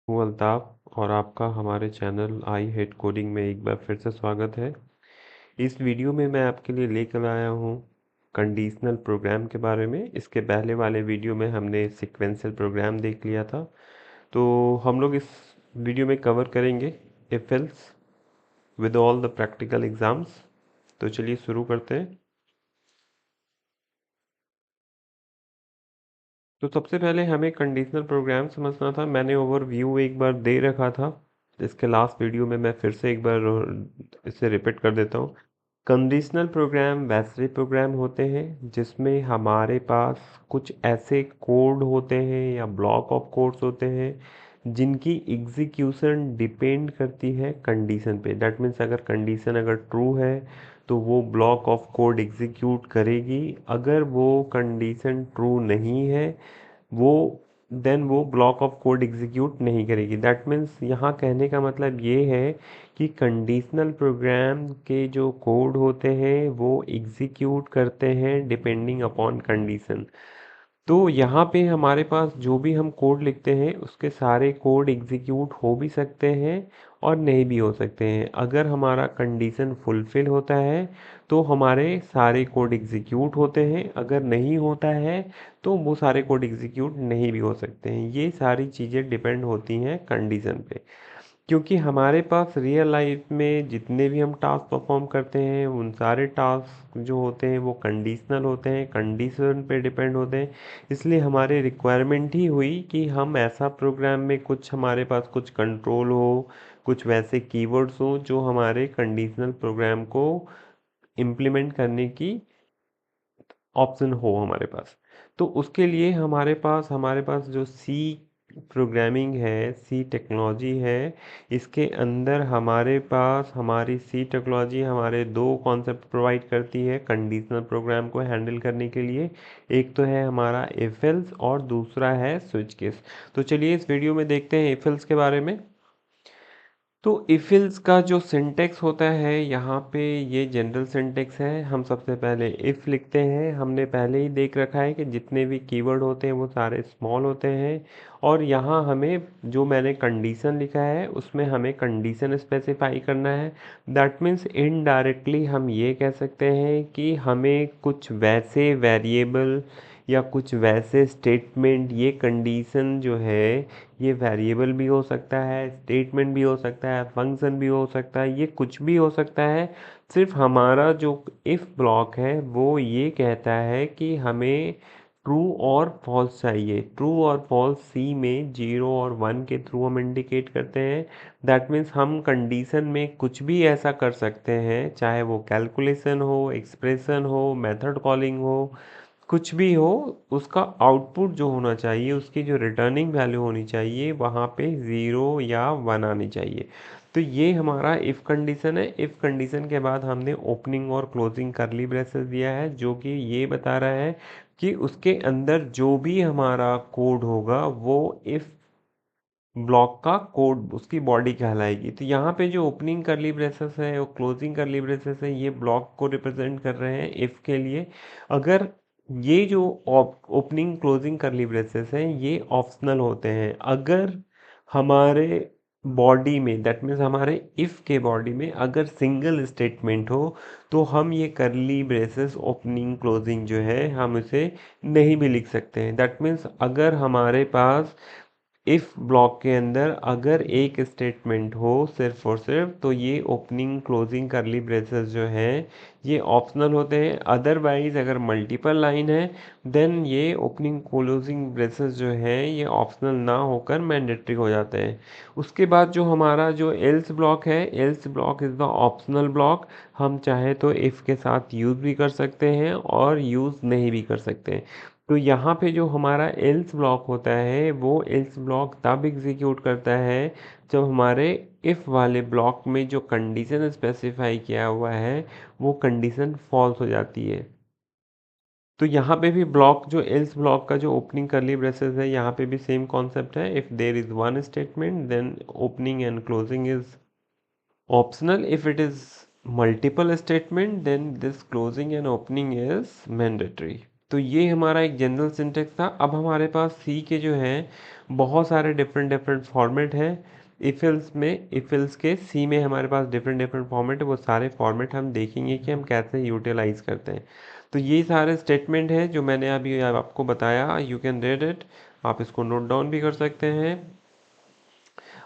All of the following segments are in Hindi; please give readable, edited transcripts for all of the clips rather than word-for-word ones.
हूँ अल्ताफ और आपका हमारे चैनल आई हेट कोडिंग में एक बार फिर से स्वागत है। इस वीडियो में मैं आपके लिए लेकर आया हूँ कंडीशनल प्रोग्राम के बारे में। इसके पहले वाले वीडियो में हमने सीक्वेंशियल प्रोग्राम देख लिया था। तो हम लोग इस वीडियो में कवर करेंगे if else with all the practical exams. तो चलिए शुरू करते हैं। तो सबसे पहले हमें कंडीशनल प्रोग्राम समझना था। मैंने ओवरव्यू एक बार दे रखा था इसके लास्ट वीडियो में। मैं फिर से एक बार इसे रिपीट कर देता हूँ। कंडीशनल प्रोग्राम वैसे प्रोग्राम होते हैं जिसमें हमारे पास कुछ ऐसे कोड होते हैं या ब्लॉक ऑफ कोड्स होते हैं जिनकी एग्जीक्यूशन डिपेंड करती है कंडीशन पे। दैट मीन्स अगर कंडीशन अगर ट्रू है तो वो ब्लॉक ऑफ कोड एग्जीक्यूट करेगी। अगर वो कंडीशन ट्रू नहीं है वो देन वो ब्लॉक ऑफ कोड एग्जीक्यूट नहीं करेगी। दैट मीन्स यहाँ कहने का मतलब ये है कि कंडीशनल प्रोग्राम के जो कोड होते हैं वो एग्जीक्यूट करते हैं डिपेंडिंग अपॉन कंडीशन। तो यहाँ पे हमारे पास जो भी हम कोड लिखते हैं उसके सारे कोड एग्जीक्यूट हो भी सकते हैं और नहीं भी हो सकते हैं। अगर हमारा कंडीशन फुलफिल होता है तो हमारे सारे कोड एग्जीक्यूट होते हैं, अगर नहीं होता है तो वो सारे कोड एग्जीक्यूट नहीं भी हो सकते हैं। ये सारी चीज़ें डिपेंड होती हैं कंडीशन पे। क्योंकि हमारे पास रियल लाइफ में जितने भी हम टास्क परफॉर्म करते हैं उन सारे टास्क जो होते हैं वो कंडीशनल होते हैं, कंडीशन पे डिपेंड होते हैं। इसलिए हमारे रिक्वायरमेंट ही हुई कि हम ऐसा प्रोग्राम में कुछ हमारे पास कुछ कंट्रोल हो, कुछ वैसे कीवर्ड्स हो जो हमारे कंडीशनल प्रोग्राम को इम्प्लीमेंट करने की ऑप्शन हो हमारे पास। तो उसके लिए हमारे पास जो सी प्रोग्रामिंग है, सी टेक्नोलॉजी है, इसके अंदर हमारे पास हमारी सी टेक्नोलॉजी हमारे दो कॉन्सेप्ट प्रोवाइड करती है कंडीशनल प्रोग्राम को हैंडल करने के लिए। एक तो है हमारा इफ एल्स और दूसरा है स्विच केस। तो चलिए इस वीडियो में देखते हैं इफ एल्स के बारे में। तो इफ एल्स का जो सिंटेक्स होता है यहाँ पे ये जनरल सिंटेक्स है। हम सबसे पहले इफ लिखते हैं। हमने पहले ही देख रखा है कि जितने भी कीवर्ड होते हैं वो सारे स्मॉल होते हैं। और यहाँ हमें जो मैंने कंडीशन लिखा है उसमें हमें कंडीशन स्पेसिफाई करना है। दैट मीन्स इनडायरेक्टली हम ये कह सकते हैं कि हमें कुछ वैसे वेरिएबल या कुछ वैसे स्टेटमेंट, ये कंडीशन जो है ये वेरिएबल भी हो सकता है, स्टेटमेंट भी हो सकता है, फंक्शन भी हो सकता है, ये कुछ भी हो सकता है। सिर्फ हमारा जो इफ ब्लॉक है वो ये कहता है कि हमें ट्रू और फॉल्स चाहिए। ट्रू और फॉल्स सी में 0 और 1 के थ्रू हम इंडिकेट करते हैं। दैट मीन्स हम कंडीशन में कुछ भी ऐसा कर सकते हैं, चाहे वो कैलकुलेशन हो, एक्सप्रेशन हो, मेथड कॉलिंग हो, कुछ भी हो, उसका आउटपुट जो होना चाहिए, उसकी जो रिटर्निंग वैल्यू होनी चाहिए वहाँ पे 0 या 1 आनी चाहिए। तो ये हमारा इफ़ कंडीशन है। इफ़ कंडीशन के बाद हमने ओपनिंग और क्लोजिंग करली ब्रेसेस दिया है जो कि ये बता रहा है कि उसके अंदर जो भी हमारा कोड होगा वो इफ़ ब्लॉक का कोड उसकी बॉडी कहलाएगी। तो यहाँ पे जो ओपनिंग करली ब्रेसेस है और क्लोजिंग करली ब्रेसेस है ये ब्लॉक को रिप्रेजेंट कर रहे हैं इफ़ के लिए। अगर ये जो ओपनिंग क्लोजिंग करली ब्रेसेस हैं ये ऑप्शनल होते हैं। अगर हमारे बॉडी में, दैट मीन्स हमारे इफ़ के बॉडी में अगर सिंगल स्टेटमेंट हो तो हम ये करली ब्रेसेस ओपनिंग क्लोजिंग जो है हम इसे नहीं भी लिख सकते हैं। दैट मीन्स अगर हमारे पास इफ ब्लॉक के अंदर अगर एक स्टेटमेंट हो सिर्फ और सिर्फ तो ये ओपनिंग क्लोजिंग करली ब्रेसेस जो हैं ये ऑप्शनल होते हैं। अदरवाइज अगर मल्टीपल लाइन है देन ये ओपनिंग क्लोजिंग ब्रेसेस जो हैं ये ऑप्शनल ना होकर मैंडेटरी हो जाते हैं। उसके बाद जो हमारा जो एल्स ब्लॉक है, else block is the optional block. हम चाहे तो इफ़ के साथ यूज़ भी कर सकते हैं और यूज़ नहीं भी कर सकते हैं। तो यहाँ पे जो हमारा एल्स ब्लॉक होता है वो एल्स ब्लॉक तब एग्जीक्यूट करता है जब हमारे इफ़ वाले ब्लॉक में जो कंडीशन स्पेसिफाई किया हुआ है वो कंडीशन फॉल्स हो जाती है। तो यहाँ पे भी ब्लॉक जो एल्स ब्लॉक का जो ओपनिंग करली ब्रेसेस है यहाँ पे भी सेम कॉन्सेप्ट है। If there is one statement then opening and closing is optional. If it is multiple statement then this closing and opening is mandatory। तो ये हमारा एक जनरल सिंटेक्स था। अब हमारे पास सी के जो हैं बहुत सारे डिफरेंट डिफरेंट फॉर्मेट हैं इफ एल्स के सी में हमारे पास डिफरेंट डिफरेंट फॉर्मेट है। वो सारे फॉर्मेट हम देखेंगे कि हम कैसे यूटिलाइज करते हैं। तो ये सारे स्टेटमेंट हैं जो मैंने अभी आपको बताया। यू कैन रीड इट, आप इसको नोट डाउन भी कर सकते हैं।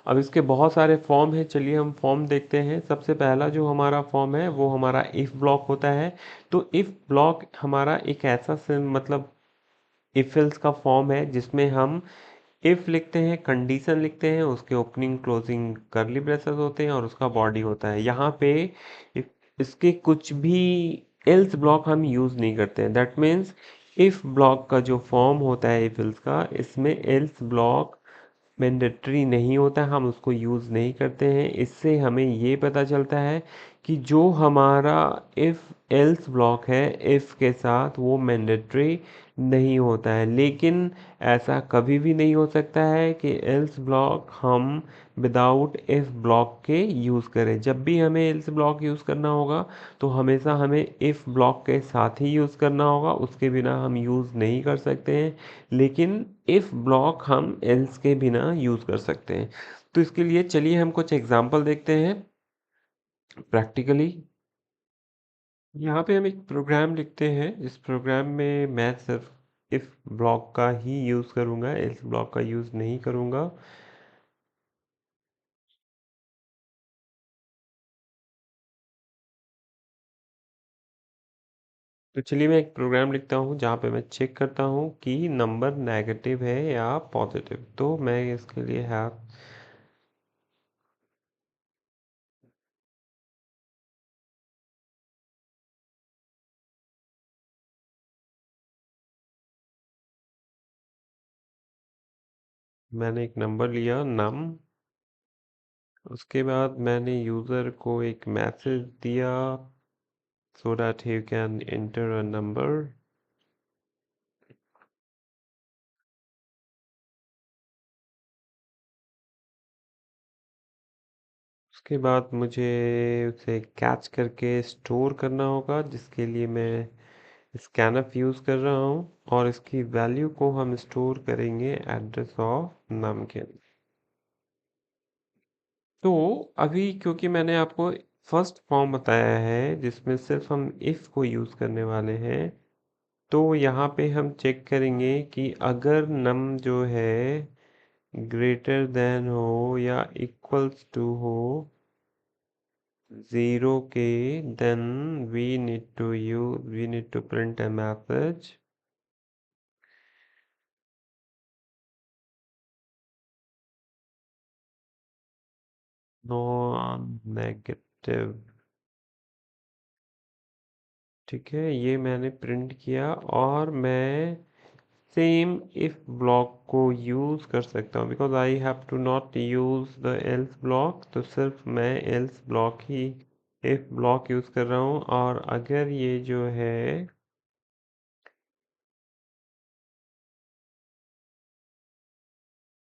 अब इसके बहुत सारे फॉर्म हैं, चलिए हम फॉर्म देखते हैं। सबसे पहला जो हमारा फॉर्म है वो हमारा इफ़ ब्लॉक होता है। तो इफ़ ब्लॉक हमारा एक ऐसा मतलब इफ एल्स का फॉर्म है जिसमें हम इफ लिखते हैं, कंडीशन लिखते हैं, उसके ओपनिंग क्लोजिंग करली ब्रेसेस होते हैं और उसका बॉडी होता है। यहाँ पे इसके कुछ भी एल्स ब्लॉक हम यूज़ नहीं करते हैं। दैट मीन्स इफ ब्लॉक का जो फॉर्म होता है इफ एल्स का, इसमें एल्स ब्लॉक मैंडेटरी नहीं होता, हम उसको यूज़ नहीं करते हैं। इससे हमें ये पता चलता है कि जो हमारा इफ़ एल्स ब्लॉक है इफ़ के साथ, वो मैंडेटरी नहीं होता है। लेकिन ऐसा कभी भी नहीं हो सकता है कि एल्स ब्लॉक हम विदाउट इफ़ ब्लॉक के यूज़ करें। जब भी हमें एल्स ब्लॉक यूज़ करना होगा तो हमेशा हमें इफ़ ब्लॉक के साथ ही यूज़ करना होगा, उसके बिना हम यूज़ नहीं कर सकते हैं। लेकिन इफ़ ब्लॉक हम एल्स के बिना यूज़ कर सकते हैं। तो इसके लिए चलिए हम कुछ एग्जांपल देखते हैं प्रैक्टिकली। यहाँ पे हम एक प्रोग्राम लिखते हैं। इस प्रोग्राम में मैं सिर्फ इफ़ ब्लॉक का ही यूज़ करूँगा, एल्स ब्लॉक का यूज़ नहीं करूँगा। तो चलिए मैं एक प्रोग्राम लिखता हूँ जहाँ पे मैं चेक करता हूँ कि नंबर नेगेटिव है या पॉजिटिव। तो मैं इसके लिए है, मैंने एक नंबर लिया नम। उसके बाद मैंने यूज़र को एक मैसेज दिया so that you can enter a number। उसके बाद मुझे उसे कैच करके स्टोर करना होगा, जिसके लिए मैं स्कैनफ यूज़ कर रहा हूँ। और इसकी वैल्यू को हम स्टोर करेंगे एड्रेस ऑफ नम के अंदर। तो अभी क्योंकि मैंने आपको फर्स्ट फॉर्म बताया है जिसमें सिर्फ हम इफ़ को यूज़ करने वाले हैं, तो यहाँ पे हम चेक करेंगे कि अगर नम जो है ग्रेटर देन हो या इक्वल्स टू हो 0 के, then we need to print a message non-negative। ठीक है, ये मैंने प्रिंट किया और मैं सेम इफ ब्लॉक को यूज़ कर सकता हूँ because I have to not use the else block. तो सिर्फ मैं एल्स ब्लॉक ही इफ ब्लॉक यूज़ कर रहा हूँ। और अगर ये जो है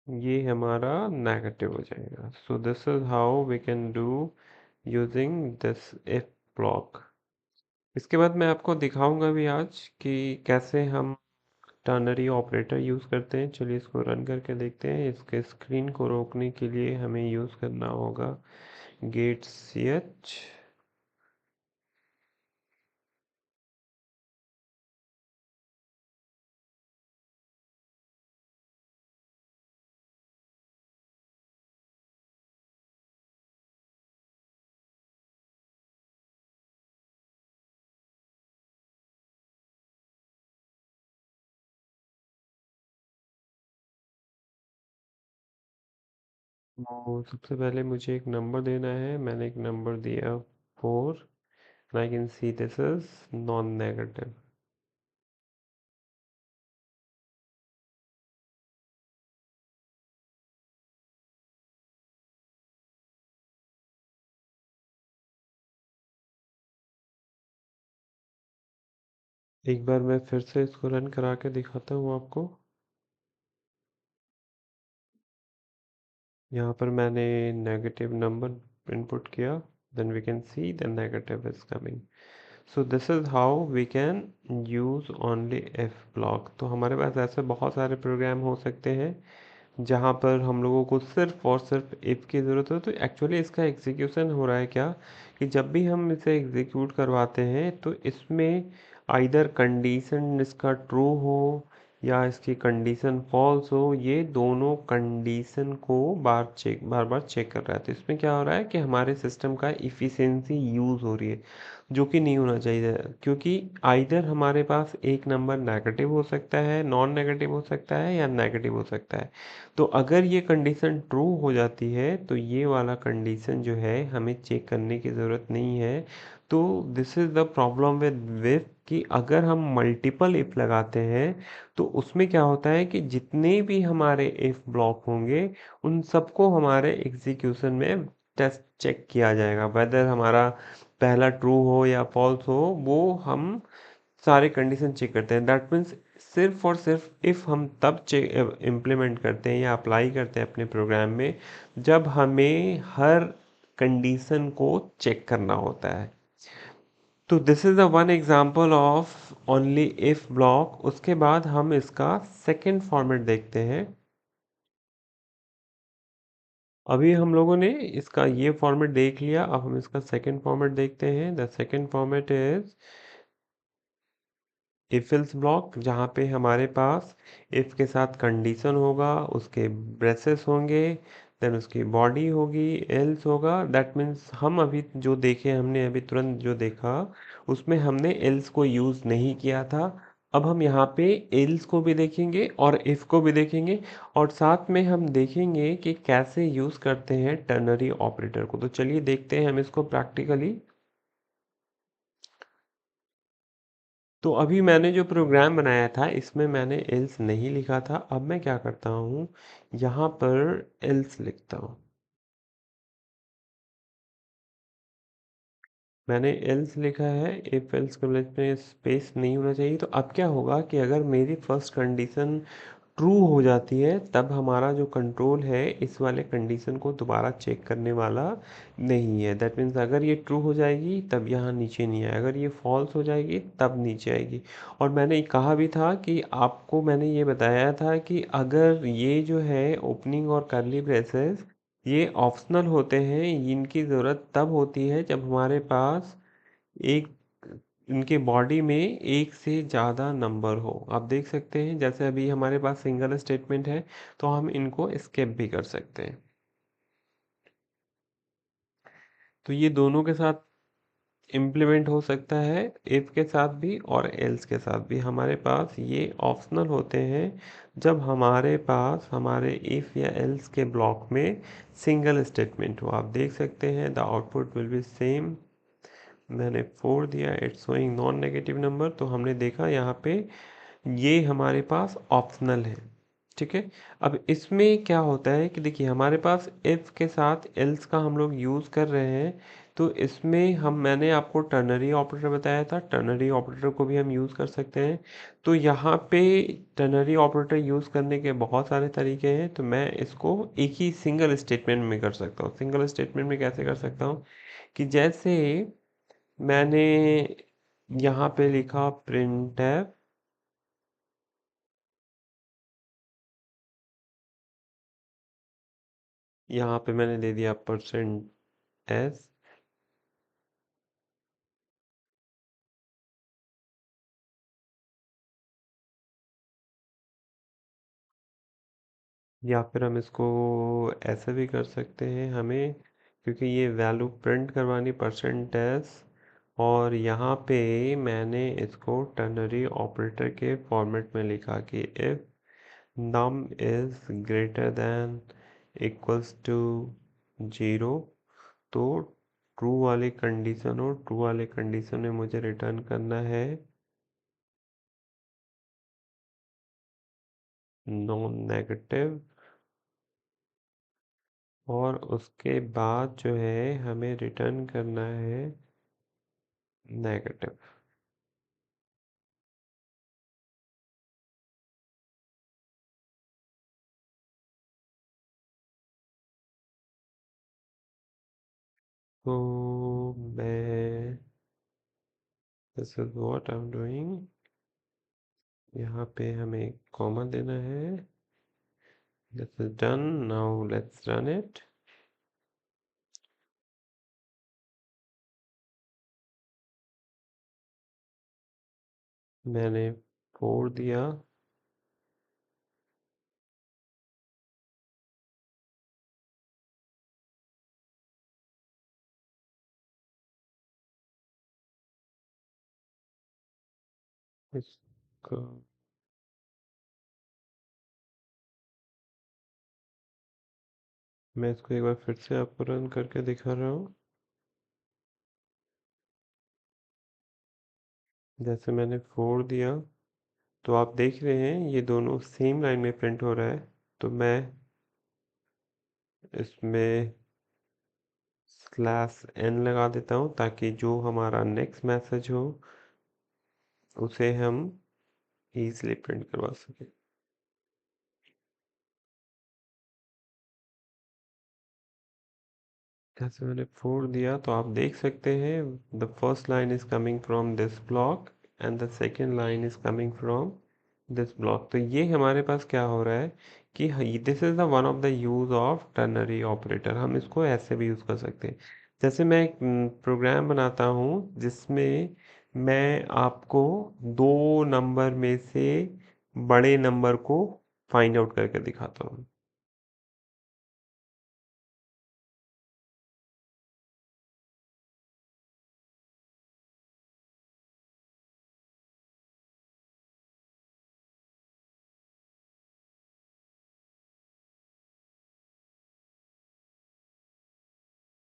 ये हमारा नेगेटिव हो जाएगा। So this is how we can do using this if block. इसके बाद मैं आपको दिखाऊंगा भी आज कि कैसे हम टर्नरी ऑपरेटर यूज़ करते हैं। चलिए इसको रन करके देखते हैं। इसके स्क्रीन को रोकने के लिए हमें यूज़ करना होगा गेट सी एच। तो सबसे पहले मुझे एक नंबर देना है। मैंने एक नंबर दिया 4। I can see this is non negative. एक बार मैं फिर से इसको रन करा के दिखाता हूँ आपको। यहाँ पर मैंने नेगेटिव नंबर इनपुट किया, then we can see the negative is coming. So this is how we can use only if block. तो हमारे पास ऐसे बहुत सारे प्रोग्राम हो सकते हैं। जहाँ पर हम लोगों को सिर्फ और सिर्फ इफ़ की ज़रूरत हो। तो एक्चुअली इसका एग्जीक्यूशन हो रहा है क्या कि जब भी हम इसे एग्जीक्यूट करवाते हैं तो इसमें आइदर कंडीशन इसका ट्रू हो या इसकी कंडीशन फॉल्स हो, ये दोनों कंडीशन को बार बार चेक कर रहा है। तो इसमें क्या हो रहा है कि हमारे सिस्टम का इफ़िशिएंसी यूज़ हो रही है, जो कि नहीं होना चाहिए, क्योंकि आइदर हमारे पास एक नंबर नेगेटिव हो सकता है, नॉन नेगेटिव हो सकता है या नेगेटिव हो सकता है। तो अगर ये कंडीशन ट्रू हो जाती है तो ये वाला कंडीशन जो है हमें चेक करने की ज़रूरत नहीं है। तो this is the problem with विफ कि अगर हम मल्टीपल इफ़ लगाते हैं तो उसमें क्या होता है कि जितने भी हमारे इफ़ ब्लॉक होंगे उन सबको हमारे एग्जीक्यूशन में टेस्ट चेक किया जाएगा, वेदर हमारा पहला ट्रू हो या फॉल्स हो, वो हम सारे कंडीशन चेक करते हैं। दैट मीन्स सिर्फ और सिर्फ इफ़ हम तब चेक इम्प्लीमेंट करते हैं या अप्लाई करते हैं अपने प्रोग्राम में जब हमें हर कंडीशन को चेक करना होता है। तो this is the one example of only if block. उसके बाद हम इसका सेकंड फॉर्मेट देखते हैं। अभी हम लोगों ने इसका ये फॉर्मेट देख लिया, अब हम इसका सेकंड फॉर्मेट देखते हैं। The second format is if else block, जहाँ पे हमारे पास इफ के साथ कंडीशन होगा, उसके ब्रेसेस होंगे, देन उसकी बॉडी होगी, एल्स होगा। दैट मीन्स हम अभी जो देखे, हमने अभी तुरंत जो देखा उसमें हमने एल्स को यूज़ नहीं किया था। अब हम यहाँ पे एल्स को भी देखेंगे और इफ़ को भी देखेंगे, और साथ में हम देखेंगे कि कैसे यूज़ करते हैं टर्नरी ऑपरेटर को। तो चलिए देखते हैं हम इसको प्रैक्टिकली। तो अभी मैंने जो प्रोग्राम बनाया था इसमें मैंने एल्स नहीं लिखा था। अब मैं क्या करता हूँ, यहाँ पर एल्स लिखता हूँ। मैंने एल्स लिखा है, इफ एल्स के बीच में स्पेस नहीं होना चाहिए। तो अब क्या होगा कि अगर मेरी फर्स्ट कंडीशन ट्रू हो जाती है तब हमारा जो कंट्रोल है इस वाले कंडीशन को दोबारा चेक करने वाला नहीं है। दैट मीन्स अगर ये ट्रू हो जाएगी तब यहाँ नीचे नहीं आएगा, अगर ये फॉल्स हो जाएगी तब नीचे आएगी। और मैंने कहा भी था कि आपको मैंने ये बताया था कि अगर ये जो है ओपनिंग और कर्ली ब्रेसेस ये ऑप्शनल होते हैं, इनकी ज़रूरत तब होती है जब हमारे पास एक इनके बॉडी में एक से ज़्यादा नंबर हो। आप देख सकते हैं जैसे अभी हमारे पास सिंगल स्टेटमेंट है तो हम इनको स्किप भी कर सकते हैं। तो ये दोनों के साथ इम्प्लीमेंट हो सकता है, इफ़ के साथ भी और एल्स के साथ भी। हमारे पास ये ऑप्शनल होते हैं जब हमारे पास हमारे इफ़ या एल्स के ब्लॉक में सिंगल स्टेटमेंट हो। आप देख सकते हैं the output will be same. मैंने 4 दिया, it's showing non negative number. तो हमने देखा यहाँ पे ये हमारे पास ऑप्शनल है। ठीक है। अब इसमें क्या होता है कि देखिए हमारे पास इफ़ के साथ एल्स का हम लोग यूज़ कर रहे हैं। तो इसमें हम मैंने आपको टर्नरी ऑपरेटर बताया था, टर्नरी ऑपरेटर को भी हम यूज़ कर सकते हैं। तो यहाँ पे टर्नरी ऑपरेटर यूज़ करने के बहुत सारे तरीके हैं। तो मैं इसको एक ही सिंगल स्टेटमेंट में कर सकता हूँ। सिंगल स्टेटमेंट में कैसे कर सकता हूँ कि जैसे मैंने यहाँ पे लिखा प्रिंटफ, यहाँ पे मैंने दे दिया %s, या फिर हम इसको ऐसे भी कर सकते हैं हमें, क्योंकि ये वैल्यू प्रिंट करवानी %s। और यहाँ पे मैंने इसको टर्नरी ऑपरेटर के फॉर्मेट में लिखा कि if num is greater than equals to 0, तो ट्रू वाली कंडीशन हो, ट्रू वाले कंडीशन में मुझे रिटर्न करना है नॉन नेगेटिव। और उसके बाद जो है हमें रिटर्न करना है नेगेटिव। तो मैं this is what I am doing. यहाँ पे हमें कॉमा देना है, This is done. Now let's run it. मैंने 4 दिया। इसको मैं इसको एक बार फिर से आपको रन करके दिखा रहा हूँ। जैसे मैंने 4 दिया तो आप देख रहे हैं ये दोनों सेम लाइन में प्रिंट हो रहा है। तो मैं इसमें /n लगा देता हूँ ताकि जो हमारा नेक्स्ट मैसेज हो उसे हम इजीली प्रिंट करवा सकें। जैसे मैंने 4 दिया तो आप देख सकते हैं the first line is coming from this block and the second line is coming from this block. तो ये हमारे पास क्या हो रहा है कि this is the one of the use of ternary operator. हम इसको ऐसे भी यूज कर सकते हैं। जैसे मैं एक प्रोग्राम बनाता हूँ जिसमें मैं आपको दो नंबर में से बड़े नंबर को फाइंड आउट करके दिखाता हूँ।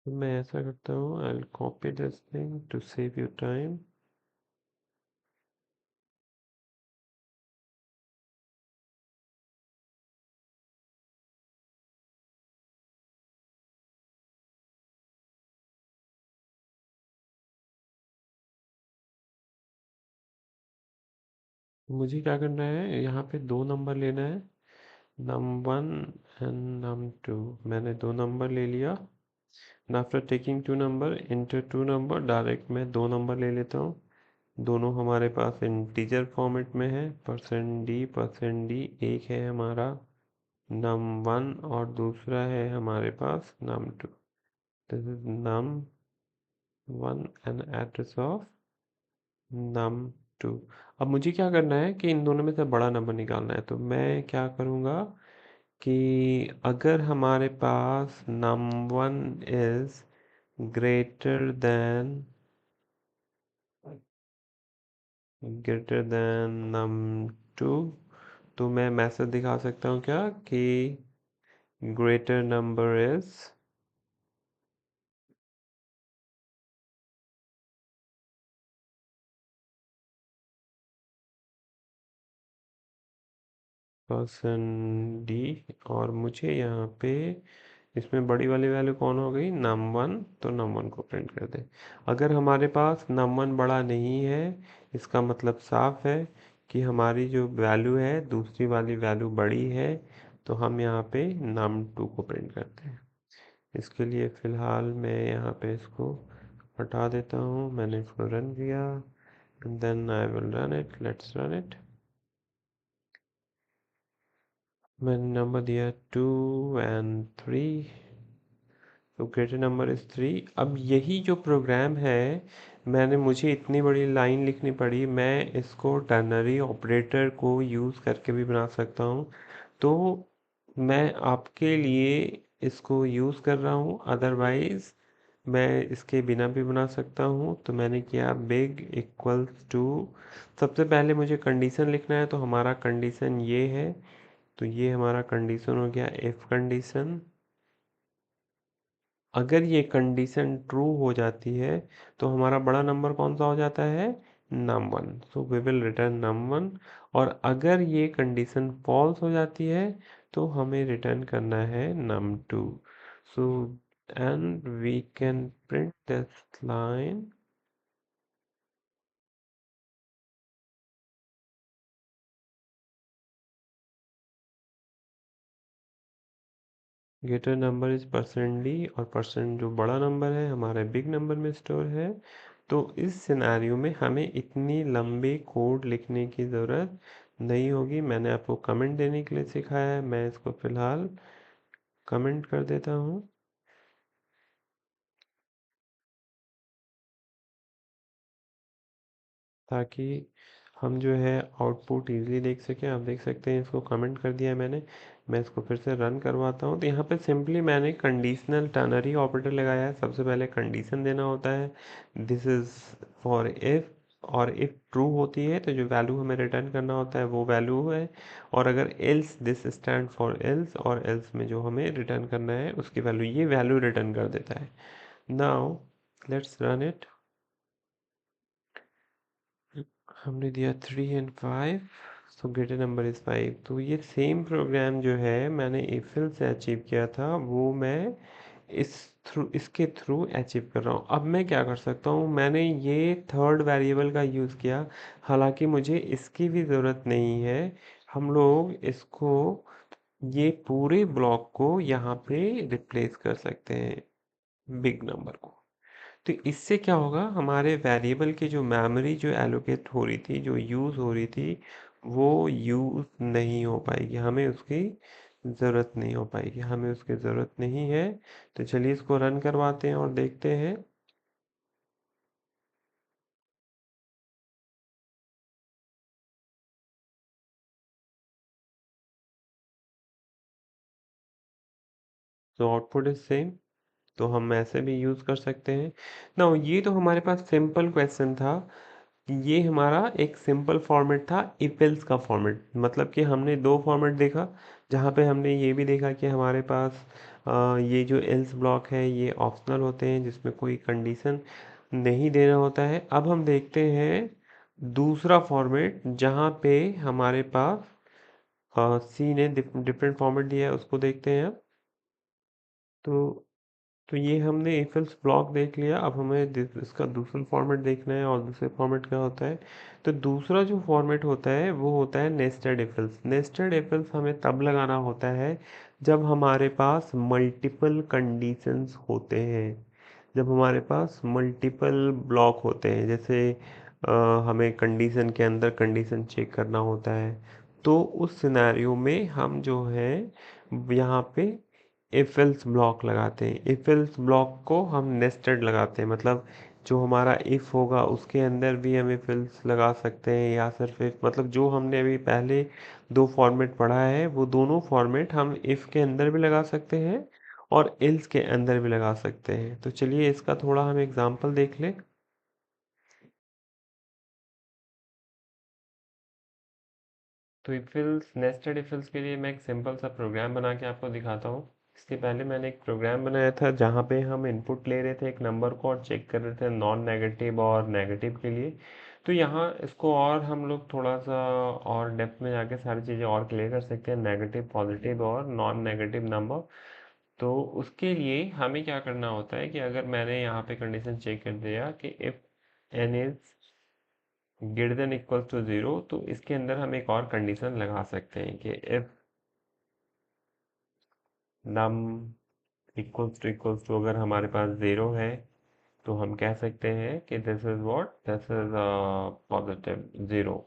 तो मैं ऐसा करता हूँ, I will copy this thing to save you time. मुझे क्या करना है, यहाँ पे दो नंबर लेना है, num1 एंड num2। मैंने दो नंबर ले लिया। After taking two number enter two number, direct मैं दो नंबर ले लेता हूँ। दोनों हमारे पास इंटीजर फॉर्मेट में है। %d एक है हमारा num1 और दूसरा है हमारे पास num2। This is num1 and address of num2। अब मुझे क्या करना है कि इन दोनों में से बड़ा नंबर निकालना है। तो मैं क्या करूँगा कि अगर हमारे पास num1 is greater than num2, तो मैं मैसेज दिखा सकता हूँ क्या कि greater number is %d। और मुझे यहाँ पे इसमें बड़ी वाली वैल्यू कौन हो गई, num1, तो num1 को प्रिंट कर दे। अगर हमारे पास num1 बड़ा नहीं है, इसका मतलब साफ है कि हमारी जो वैल्यू है दूसरी वाली वैल्यू बड़ी है, तो हम यहाँ पे num2 को प्रिंट करते हैं। इसके लिए फ़िलहाल मैं यहाँ पे इसको हटा देता हूँ। मैंने इसको रन किया, then I will run it. Let's run it. मैंने नंबर दिया 2 and 3, तो ग्रेटर नंबर इज़ 3। अब यही जो प्रोग्राम है, मुझे इतनी बड़ी लाइन लिखनी पड़ी, मैं इसको टर्नरी ऑपरेटर को यूज़ करके भी बना सकता हूँ। तो मैं आपके लिए इसको यूज़ कर रहा हूँ, अदरवाइज़ मैं इसके बिना भी बना सकता हूँ। तो मैंने किया बिग इक्वल्स टू, सबसे पहले मुझे कंडीशन लिखना है। तो हमारा कंडीशन ये है, तो ये हमारा कंडीशन हो गया इफ़ कंडीशन। अगर ये कंडीशन ट्रू हो जाती है तो हमारा बड़ा नंबर कौन सा हो जाता है, num1। So we will return num1। और अगर ये कंडीशन फॉल्स हो जाती है तो हमें रिटर्न करना है num2। So and we can print this line, greater number is %d, और परसेंट जो बड़ा नंबर है हमारे बिग नंबर में स्टोर है। तो इस सिनेरियो में हमें इतनी लंबी कोड लिखने की ज़रूरत नहीं होगी। मैंने आपको कमेंट देने के लिए सिखाया है, मैं इसको फ़िलहाल कमेंट कर देता हूँ ताकि हम जो है आउटपुट इजीली देख सकें। आप देख सकते हैं इसको कमेंट कर दिया है मैंने। मैं इसको फिर से रन करवाता हूँ, तो यहाँ पे सिंपली मैंने कंडीशनल टर्नरी ऑपरेटर लगाया है। सबसे पहले कंडीशन देना होता है, दिस इज़ फॉर इफ़, और इफ़ ट्रू होती है तो जो वैल्यू हमें रिटर्न करना होता है वो वैल्यू है, और अगर else, this stand for else, और एल्स में जो हमें रिटर्न करना है उसकी वैल्यू, ये वैल्यू रिटर्न कर देता है। Now let's run it. हमने दिया 3 and 5, so greater number is 5। तो ये सेम प्रोग्राम जो है मैंने एफिल से अचीव किया था, वो मैं इस इसके थ्रू अचीव कर रहा हूँ। अब मैं क्या कर सकता हूँ, मैंने ये थर्ड वेरिएबल का यूज़ किया, हालांकि मुझे इसकी भी ज़रूरत नहीं है। हम लोग इसको, ये पूरे ब्लॉक को यहाँ पे रिप्लेस कर सकते हैं बिग नंबर को। तो इससे क्या होगा, हमारे वेरिएबल की जो मेमोरी जो एलोकेट हो रही थी, जो यूज़ हो रही थी, वो यूज़ नहीं हो पाएगी, हमें उसकी ज़रूरत नहीं हो पाएगी, हमें उसकी ज़रूरत नहीं है। तो चलिए इसको रन करवाते हैं और देखते हैं। तो आउटपुट इज सेम, तो हम ऐसे भी यूज़ कर सकते हैं ना। ये तो हमारे पास सिंपल क्वेश्चन था, ये हमारा एक सिंपल फॉर्मेट था, इफ एल्स का फॉर्मेट। मतलब कि हमने दो फॉर्मेट देखा, जहाँ पे हमने ये भी देखा कि हमारे पास ये जो एल्स ब्लॉक है ये ऑप्शनल होते हैं, जिसमें कोई कंडीशन नहीं देना होता है। अब हम देखते हैं दूसरा फॉर्मेट, जहाँ पे हमारे पास सी ने डिफरेंट फॉर्मेट दिया है, उसको देखते हैं अब। तो तो ये हमने if else ब्लॉक देख लिया। अब हमें इसका दूसरा फॉर्मेट देखना है, और दूसरे फॉर्मेट क्या होता है। तो दूसरा जो फॉर्मेट होता है वो होता है nested if else। Nested if else हमें तब लगाना होता है जब हमारे पास मल्टीपल कंडीशंस होते हैं, जब हमारे पास मल्टीपल ब्लॉक होते हैं। जैसे अ, हमें कंडीशन के अंदर कंडीशन चेक करना होता है, तो उस सिनेरियो में हम जो है यहाँ पे इफ एल्स ब्लॉक लगाते हैं। इफ एल्स ब्लॉक को हम नेस्टेड लगाते हैं, मतलब जो हमारा इफ होगा उसके अंदर भी हम इफ एल्स लगा सकते हैं, या सिर्फ इफ, मतलब जो हमने अभी पहले दो फॉर्मेट पढ़ा है वो दोनों फॉर्मेट हम इफ के अंदर भी लगा सकते हैं और एल्स के अंदर भी लगा सकते हैं। तो चलिए इसका थोड़ा हम एग्जांपल देख लें। तो इफिल्स, नेस्टेड इफिल्स के लिए मैं एक सिंपल सा प्रोग्राम बना के आपको दिखाता हूँ। इसके पहले मैंने एक प्रोग्राम बनाया था जहाँ पे हम इनपुट ले रहे थे एक नंबर को और चेक कर रहे थे नॉन नेगेटिव और नेगेटिव के लिए। तो यहाँ इसको और हम लोग थोड़ा सा और डेप्थ में जाके सारी चीज़ें और क्लियर कर सकते हैं, नेगेटिव, पॉजिटिव और नॉन नेगेटिव नंबर। तो उसके लिए हमें क्या करना होता है कि अगर मैंने यहाँ पे कंडीशन चेक कर दिया कि if N is greater than equal to 0, तो इसके अंदर हम एक और कंडीशन लगा सकते हैं कि इफ नम इक्वल्स टू अगर हमारे पास 0 है, तो हम कह सकते हैं कि this is what, this is positive 0।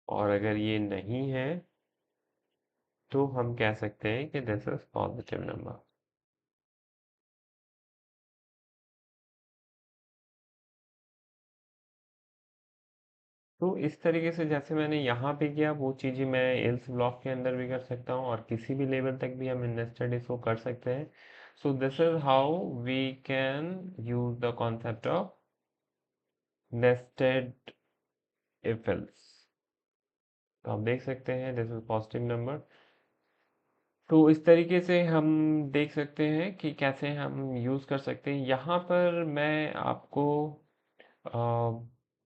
और अगर ये नहीं है तो हम कह सकते हैं कि दिस इज पॉजिटिव नंबर। तो इस तरीके से जैसे मैंने यहाँ पे किया वो चीज़ें मैं एल्स ब्लॉक के अंदर भी कर सकता हूँ, और किसी भी लेवल तक भी हम नेस्टेड इसको कर सकते हैं। So this is how we can use the concept of nested if else. तो आप देख सकते हैं दिस इज पॉजिटिव नंबर। तो इस तरीके से हम देख सकते हैं कि कैसे हम यूज़ कर सकते हैं। यहाँ पर मैं आपको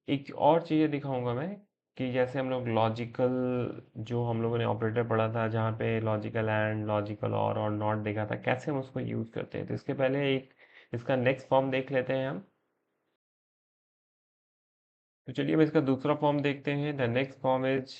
एक और चीज़ें दिखाऊंगा मैं, कि जैसे हम लोग लॉजिकल, जो हम लोगों ने ऑपरेटर पढ़ा था जहाँ पे लॉजिकल एंड, लॉजिकल और नॉट देखा था, कैसे हम उसको यूज़ करते हैं। तो इसके पहले एक इसका नेक्स्ट फॉर्म देख लेते हैं हम। तो चलिए हम इसका दूसरा फॉर्म देखते हैं। The next form is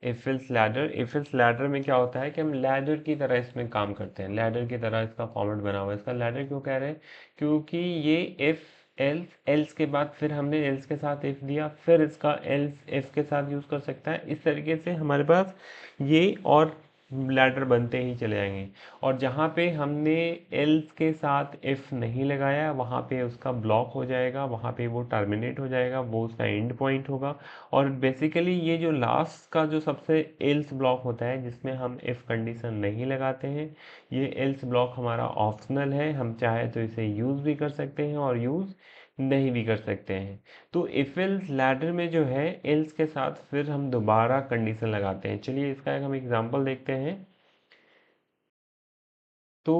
if else ladder, if else ladder में क्या होता है कि हम लैडर की तरह इसमें काम करते हैं, लैडर की तरह इसका फॉर्मेट बना हुआ है। इसका लैडर क्यों कह रहे हैं? क्योंकि ये इफ एल्स, एल्स के बाद फिर हमने एल्स के साथ इफ दिया, फिर इसका एल्स इफ के साथ यूज कर सकता है। इस तरीके से हमारे पास ये और लैडर बनते ही चले जाएंगे। और जहाँ पे हमने एल्स के साथ इफ नहीं लगाया वहाँ पे उसका ब्लॉक हो जाएगा, वहाँ पे वो टर्मिनेट हो जाएगा, वो उसका एंड पॉइंट होगा। और बेसिकली ये जो लास्ट का जो सबसे एल्स ब्लॉक होता है जिसमें हम इफ कंडीशन नहीं लगाते हैं, ये एल्स ब्लॉक हमारा ऑप्शनल है। हम चाहे तो इसे यूज़ भी कर सकते हैं और यूज़ नहीं भी कर सकते हैं। तो इफ एल्स लैडर में जो है एल्स के साथ फिर हम दोबारा कंडीशन लगाते हैं। चलिए इसका एक हम एग्जांपल देखते हैं। तो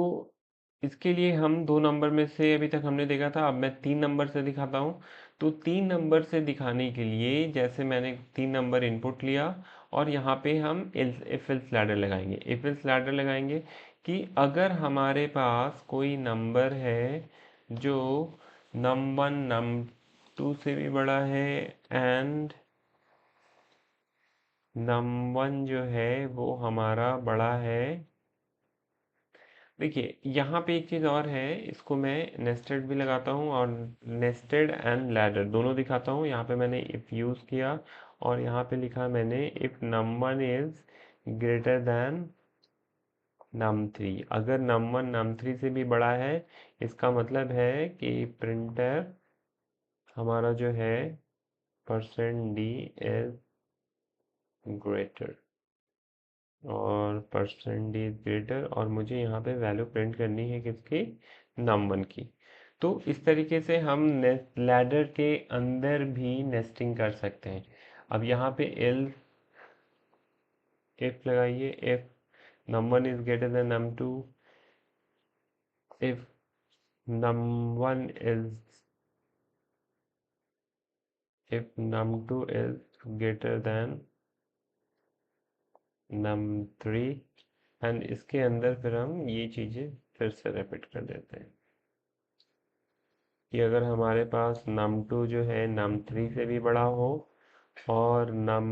इसके लिए हम दो नंबर में से अभी तक हमने देखा था, अब मैं तीन नंबर से दिखाता हूँ। तो तीन नंबर से दिखाने के लिए जैसे मैंने तीन नंबर इनपुट लिया और यहाँ पे हम इफ एल्स लैडर लगाएंगे। इफ एल्स लैडर लगाएंगे कि अगर हमारे पास कोई नंबर है जो नम वन नम टू से भी बड़ा है एंड नम वन जो है वो हमारा बड़ा है। देखिए यहाँ पे एक चीज़ और है, इसको मैं नेस्टेड भी लगाता हूँ और नेस्टेड एंड लैडर दोनों दिखाता हूँ। यहाँ पे मैंने इफ यूज़ किया और यहाँ पे लिखा मैंने if num one is greater than num three. अगर नम वन नम थ्री से भी बड़ा है इसका मतलब है कि प्रिंटर हमारा जो है परसेंट डी इज ग्रेटर, और परसेंट इज ग्रेटर, और मुझे यहाँ पे वैल्यू प्रिंट करनी है किसकी? नम वन की। तो इस तरीके से हम लैडर के अंदर भी नेस्टिंग कर सकते हैं। अब यहाँ पे एल इफ लगाइए, if num one is greater than num two, if num one is if num 2 is greater than num 3, and इसके अंदर फिर हम ये चीज़ें फिर से रिपीट कर देते हैं कि अगर हमारे पास num 2 जो है num 3 से भी बड़ा हो और num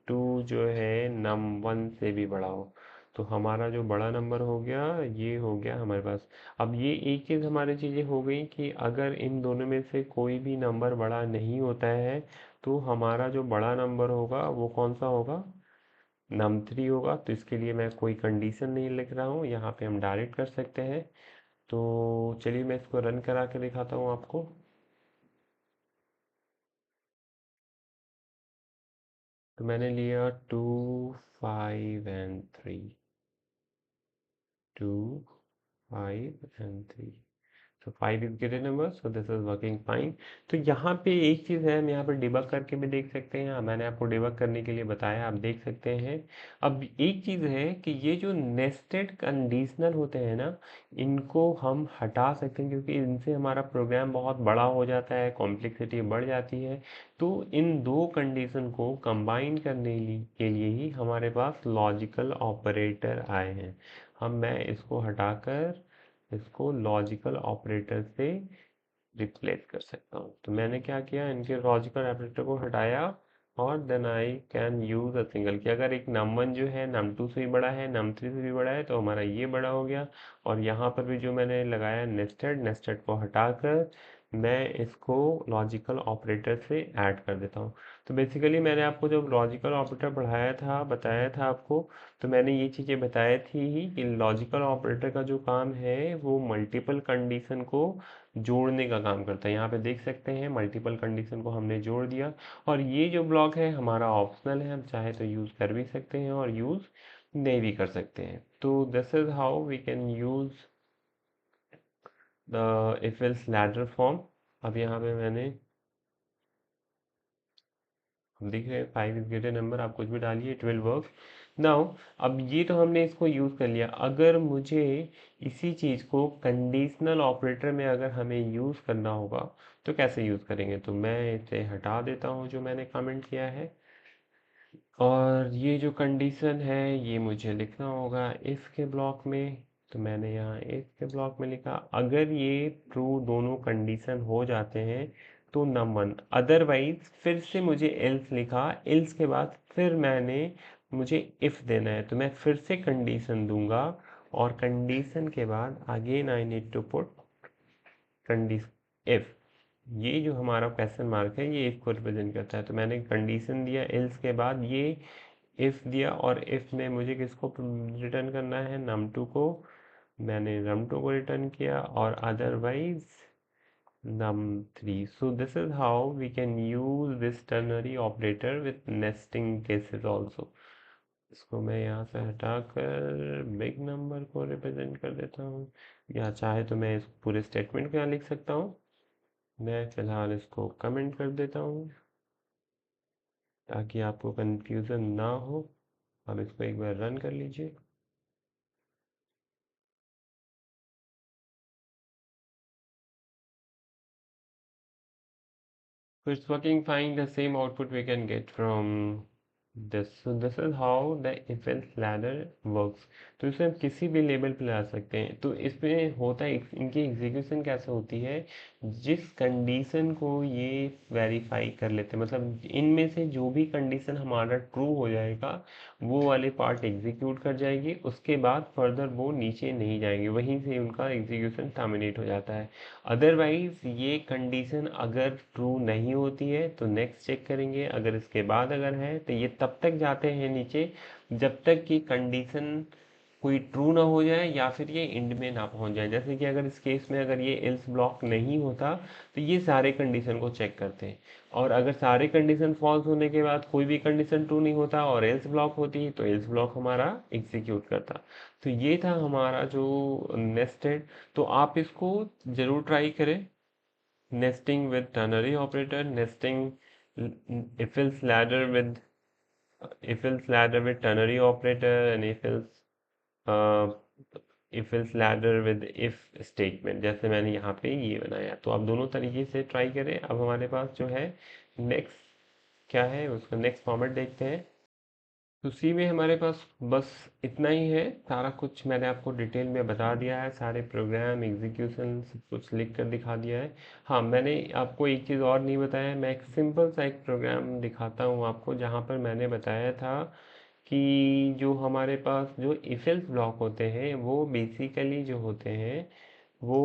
2 जो है num 1 से भी बड़ा हो, तो हमारा जो बड़ा नंबर हो गया ये हो गया हमारे पास। अब ये एक चीज़ हमारी चीज़ें हो गई कि अगर इन दोनों में से कोई भी नंबर बड़ा नहीं होता है तो हमारा जो बड़ा नंबर होगा वो कौन सा होगा? नम थ्री होगा। तो इसके लिए मैं कोई कंडीशन नहीं लिख रहा हूँ, यहाँ पे हम डायरेक्ट कर सकते हैं। तो चलिए मैं इसको रन करा के दिखाता हूँ आपको। तो मैंने लिया 2 5 एंड 3, 2 5 एंड 3, तो 5 is greater number, so this is working fine. तो यहाँ पे एक चीज़ है, हम यहाँ पर डिबग करके भी देख सकते हैं। मैंने आपको डिबग करने के लिए बताया, आप देख सकते हैं। अब एक चीज़ है कि ये जो नेस्टेड कंडीशनल होते हैं ना, इनको हम हटा सकते हैं क्योंकि इनसे हमारा प्रोग्राम बहुत बड़ा हो जाता है, कॉम्प्लेक्सिटी बढ़ जाती है। तो इन दो कंडीशन को कंबाइन करने के लिए ही हमारे पास लॉजिकल ऑपरेटर आए हैं। मैं इसको हटाकर इसको लॉजिकल ऑपरेटर से रिप्लेस कर सकता हूँ। तो मैंने क्या किया, इनके लॉजिकल ऑपरेटर को हटाया और then I can use a single, कि अगर एक नम वन जो है नम टू से भी बड़ा है, नम थ्री से भी बड़ा है, तो हमारा ये बड़ा हो गया। और यहाँ पर भी जो मैंने लगाया नेस्टेड, नेस्टेड को हटाकर मैं इसको लॉजिकल ऑपरेटर से ऐड कर देता हूँ। तो बेसिकली मैंने आपको जब लॉजिकल ऑपरेटर पढ़ाया था, बताया था आपको, तो मैंने ये चीज़ें बताई थी ही कि लॉजिकल ऑपरेटर का जो काम है वो मल्टीपल कंडीशन को जोड़ने का काम करता है। यहाँ पे देख सकते हैं मल्टीपल कंडीशन को हमने जोड़ दिया। और ये जो ब्लॉक है हमारा ऑप्शनल है, हम चाहे तो यूज़ कर भी सकते हैं और यूज़ नहीं भी कर सकते हैं। तो this is how we can use the if else ladder form. अब यहाँ पे मैंने, अब देख रहे हैं 5 इज ग्रेटर नंबर, आप कुछ भी डालिए इट विल वर्क नाउ। अब ये तो हमने इसको यूज़ कर लिया। अगर मुझे इसी चीज़ को कंडीशनल ऑपरेटर में अगर हमें यूज़ करना होगा तो कैसे यूज़ करेंगे? तो मैं इसे हटा देता हूँ जो मैंने कमेंट किया है, और ये जो कंडीशन है ये मुझे लिखना होगा इफ़ के ब्लॉक में। तो मैंने यहाँ इफ़ के ब्लॉक में लिखा, अगर ये ट्रू दोनों कंडीशन हो जाते हैं तो नम वन, अदरवाइज फिर से मुझे एल्स लिखा, एल्स के बाद फिर मैंने मुझे इफ़ देना है, तो मैं फिर से कंडीशन दूंगा और कंडीशन के बाद again I need to put condition if. ये जो हमारा क्वेश्चन मार्क है ये इफ़ को रिप्रेजेंट करता है, तो मैंने कंडीशन दिया एल्स के बाद ये इफ़ दिया, और इफ़ में मुझे किसको रिटर्न करना है, num2 को। मैंने num2 को रिटर्न किया और otherwise num3। So this is how we can use this ternary operator with nesting cases also। इसको मैं यहाँ से हटाकर बिग नंबर को रिप्रेजेंट कर देता हूँ, या चाहे तो मैं इस पूरे स्टेटमेंट को यहाँ लिख सकता हूँ। मैं फिलहाल इसको कमेंट कर देता हूँ ताकि आपको कंफ्यूजन ना हो। अब इसको एक बार रन कर लीजिए। So it's working fine. The same output we can get from this. So this is how the if else ladder works। तो इसे हम किसी भी लेवल पे ला सकते हैं। तो इसमें होता है इनकी एग्जीक्यूशन कैसे होती है, जिस कंडीशन को ये वेरीफाई कर लेते हैं, मतलब इनमें से जो भी कंडीशन हमारा ट्रू हो जाएगा वो वाले पार्ट एग्जीक्यूट कर जाएगी, उसके बाद फर्दर वो नीचे नहीं जाएंगे, वहीं से उनका एग्जीक्यूशन टर्मिनेट हो जाता है। अदरवाइज ये कंडीशन अगर ट्रू नहीं होती है तो नेक्स्ट चेक करेंगे, अगर इसके बाद अगर है तो ये तब तक जाते हैं नीचे जब तक कि कंडीशन कोई ट्रू ना हो जाए या फिर ये एंड में ना पहुंच जाए। जैसे कि अगर इस केस में अगर ये एल्स ब्लॉक नहीं होता तो ये सारे कंडीशन को चेक करते हैं, और अगर सारे कंडीशन फॉल्स होने के बाद कोई भी कंडीशन ट्रू नहीं होता और एल्स ब्लॉक होती तो एल्स ब्लॉक हमारा एग्जीक्यूट करता। तो ये था हमारा जो नेस्टेड। तो आप इसको ज़रूर ट्राई करें, nesting with ternary operator, nesting if else ladder with ternary operator, and uh, if else ladder with if statement, जैसे मैंने यहाँ पे ये बनाया। तो आप दोनों तरीके से ट्राई करें। अब हमारे पास जो है नेक्स्ट क्या है, उसका नेक्स्ट फॉर्मेट देखते हैं। तो सी में हमारे पास बस इतना ही है, सारा कुछ मैंने आपको डिटेल में बता दिया है, सारे प्रोग्राम एग्जीक्यूशन सब कुछ लिख कर दिखा दिया है। हाँ, मैंने आपको एक चीज़ और नहीं बताया, मैं एक सिंपल सा एक प्रोग्राम दिखाता हूँ आपको, जहाँ पर मैंने बताया था कि जो हमारे पास जो इफ एल्स ब्लॉक होते हैं वो बेसिकली जो होते हैं वो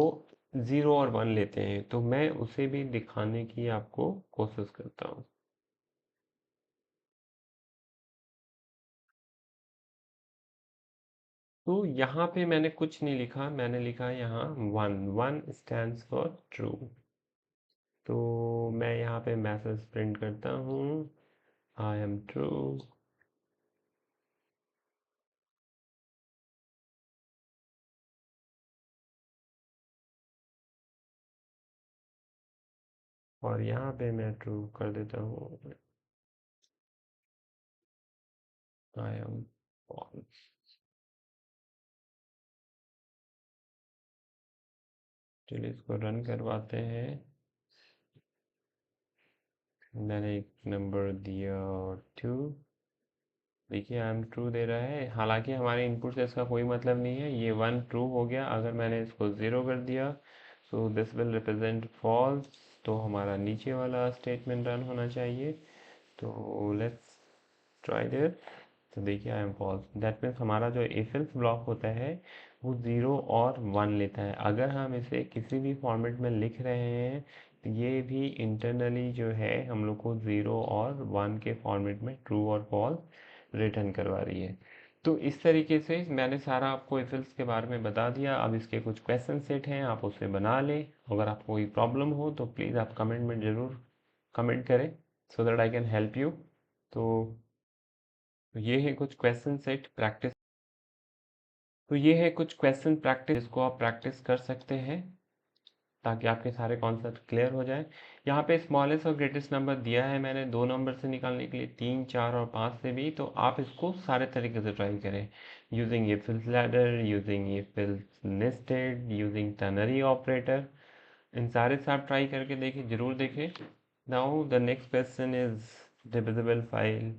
0 और 1 लेते हैं। तो मैं उसे भी दिखाने की आपको कोशिश करता हूँ। तो यहाँ पे मैंने कुछ नहीं लिखा, मैंने लिखा यहाँ 1 स्टैंड्स फॉर ट्रू। तो मैं यहाँ पे मैसेज प्रिंट करता हूँ, आई एम ट्रू। और यहाँ पे मैं ट्रू कर देता हूँ, आई एम फॉल्स। चलिए इसको रन करवाते हैं। मैंने एक नंबर दिया 2, देखिए आई एम ट्रू दे रहा है, हालांकि हमारे इनपुट से इसका कोई मतलब नहीं है। ये 1 ट्रू हो गया, अगर मैंने इसको 0 कर दिया so this will represent false. तो हमारा नीचे वाला स्टेटमेंट रन होना चाहिए। तो लेट्स ट्राई दिस। तो देखिए I am false, that means हमारा जो इफ एल्स ब्लॉक होता है वो 0 और 1 लेता है। अगर हम इसे किसी भी फॉर्मेट में लिख रहे हैं तो ये भी इंटरनली जो है हम लोग को 0 और 1 के फॉर्मेट में ट्रू और फॉल्स रिटर्न करवा रही है। तो इस तरीके से मैंने सारा आपको इफ एल्स के बारे में बता दिया। अब इसके कुछ क्वेश्चन सेट हैं, आप उसे बना लें। अगर आपको कोई प्रॉब्लम हो तो प्लीज़ आप कमेंट में ज़रूर कमेंट करें, so that I can help you. तो ये है कुछ क्वेश्चन सेट प्रैक्टिस। तो ये है कुछ क्वेश्चन प्रैक्टिस जिसको आप प्रैक्टिस कर सकते हैं ताकि आपके सारे कॉन्सेप्ट क्लियर हो जाए। यहाँ पे स्मॉलेस्ट और ग्रेटेस्ट नंबर दिया है मैंने 2 नंबर से निकालने के लिए, 3, 4 और 5 से भी। तो आप इसको सारे तरीके से ट्राई करें, using if else ladder, using if else nested, using ternary operator. इन सारे से आप ट्राई करके देखें, जरूर देखें। Now the next question is divisible file.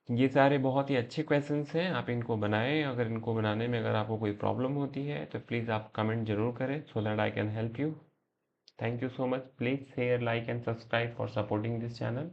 ये सारे बहुत ही अच्छे क्वेश्चंस हैं, आप इनको बनाएं। अगर इनको बनाने में अगर आपको कोई प्रॉब्लम होती है तो प्लीज़ आप कमेंट जरूर करें, so that I can help you. Thank you so much. Please share, like and subscribe for supporting this channel.